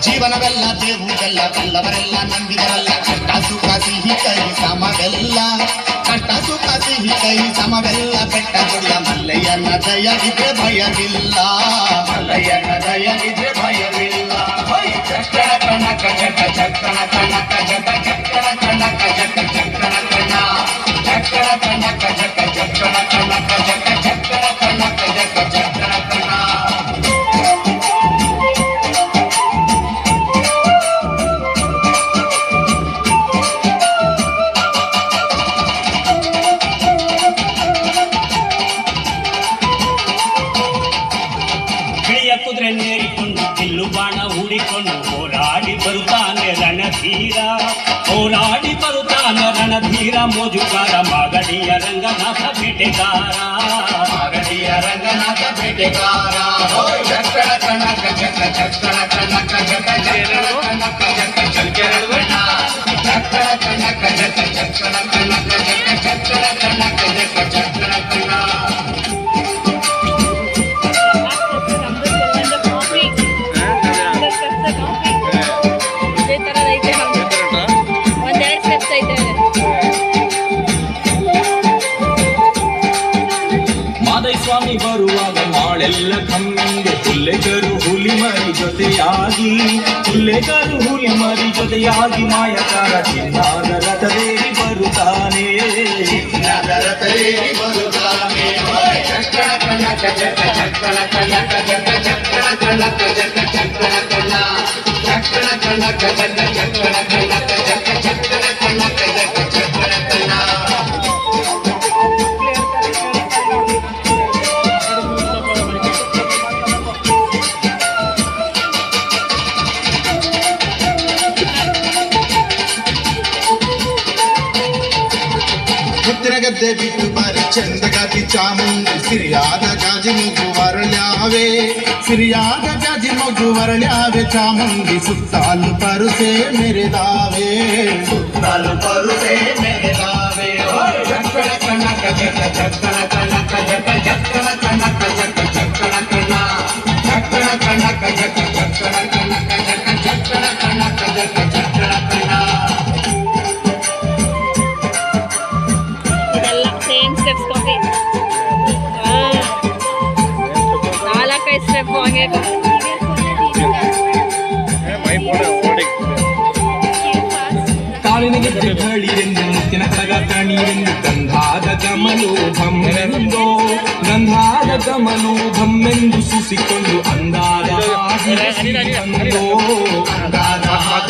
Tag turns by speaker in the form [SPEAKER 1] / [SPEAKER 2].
[SPEAKER 1] ಜೀವನವೆಲ್ಲ ದೇವುಗೆಲ್ಲ ಬಲ್ಲವರೆಲ್ಲ ನಂಬಿದರಲ್ಲ ಕಷ್ಟ ಸುಖ ಸಿಹಿ ಕೈ ಸಮವೆಲ್ಲ ಕಷ್ಟ ಸುಖ ಸಿಹಿ ಕೈ ಸಮವೆಲ್ಲ ಬೆಟ್ಟ ಕೊಡಿಯ ಮಲ್ಲಯ್ಯನ ದಯವಿದ್ರೆ ಭಯವಿಲ್ಲ ಮಲ್ಲಯ್ಯನ ದಯವಿದ್ರೆ ಭಯವಿಲ್ಲ ಚಕ್ಕಣ ಕಣಕ ಜಟ ಚಕ್ಕಣ ಕಣಕ ಜಟ ಚಕ್ಕಣ ಕಣಕ ಜಟ ಚಕ್ಕಣ ಕಣ ಚಕ್ಕಣ ಕಣಕ ಜಟ ಚಕ್ಕಣ ಕಣಕ ಜಟ ಚಕ್ಕಣ ಕಣಕ ಜಟ ಚಕ್ಕಣ ಕಣ
[SPEAKER 2] ಕುದುರೆ ನೇರಿಕೊಂಡು ಕಿಲ್ಲು ಬಾಣ ಹೂಡಿಕೊಂಡು ಹೋರಾಡಿ ಬರುತ್ತಾನೆ ರಣಧೀರ ಹೋರಾಡಿ ಬರುತ್ತಾನೆ ರಣಧೀರ ಮೋಜುಗಾರ ಮಾಗಡಿಯ ರಂಗನಾಥ ಬೇಟೆಗಾರ ಮಾಗಡಿಯ ರಂಗನಾಥ ಬೇಟೆಗಾರ ಚಕ್ಕಣ ಕಣಕ ಜಟ ಚಕ್ಕಣ ಕಣಕ ಜಟ ಚಕ್ಕಣ ಕಣಕ ಜಟ ಚಕ್ಕಣ ಚಕ್ಕಣ ಕಣಕ ಜಟ ಚಕ್ಕಣ ಕಣಕ ಜಟ ಚಕ್ಕಣ ಕಣಕ ಜಟ ಚಕ್ಕಣ ಕಣ
[SPEAKER 3] ಸ್ವಾಮಿ ಬರುವಾಗ ಮಾಳೆಲ್ಲ ಕಮ್ಮಿಂದೆ ಹುಲ್ಲೆಗರು ಹುಲಿ ಮರಿ ಜೊತೆಯಾಗಿ ಹುಲ್ಲೆಗರು ಹುಲಿ ಮರಿ ಜೊತೆಯಾಗಿ ಮಾಯಕಾರ ಚಿನ್ನಾದ ರಥದೇರಿ ಬರುತ್ತಾನೆ ಚಿನ್ನಾದ ರಥದೇರಿ ಬರುತ್ತಾನೆ ಚಕ್ಕಣ ಕಣಕ ಜಟ ಚಕ್ಕಣ ಕಣಕ ಜಟ ಚಕ್ಕಣ ಕಣಕ ಜಟ ಚಕ್ಕಣ ಕಣ ಚಕ್ಕಣ ಕಣಕ ಜಟ ಚಕ್ಕಣ ಕಣಕ ಜಟ ಚಕ್ಕಣ ಕಣಕ ಜಟ ಚಕ್ಕಣ ಕಣ
[SPEAKER 1] ಗದ್ದೆ ಬಿಟ್ಟು ಬಾರಿ ಚಂದಗಾತಿ ಚಾಮುಂಡಿ ಸಿರಿಯಾದ ಜಾಜಿ ಮಗು ವರಳ್ಯಾವೆ ಸಿರಿಯಾದ ಜಾಜಿ ಮಗು ವರಳ್ಯಾವೆ ಚಾಮುಂಡಿ ಸುತ್ತಾಲು ಪರುಸೆ ಮೆರೆದಾವೆ ಸುತ್ತಾಲು ಪರುಸೆ ಮೆರೆದಾವೆ ಚಕ್ಕಣ ಕಣಕ ಜಟ ಚಕ್ಕಣ ಕಣಕ ಜಟ ಚಕ್ಕಣ ಕಣಕ ಜಟ ಚಕ್ಕಣ ಕಣ ಚಕ್ಕಣ ಕಣಕ ಜಟ ಚಕ್ಕಣ ಕಣಕ ಜಟ ಚಕ್ಕಣ ಕಣಕ ಜಟ ಚಕ್ಕಣ ಕಣ
[SPEAKER 3] ಕಾಲಿನ ಗೆದ್ದೆ ಘಳಿರೆಂದು ಮುತ್ತಿನ ಕರಗ ಕಣಿರೆಂದು ಗಂಧಾದ ಗಮನೋಧಮ್ಮೆಂದು ಗಂಧಾದ ಗಮನೋಧಮ್ಮೆಂದು ಸುಸಿಕೊಂಡು ಅಂದಾದ ಬಂದೋ ಅಂದಾದ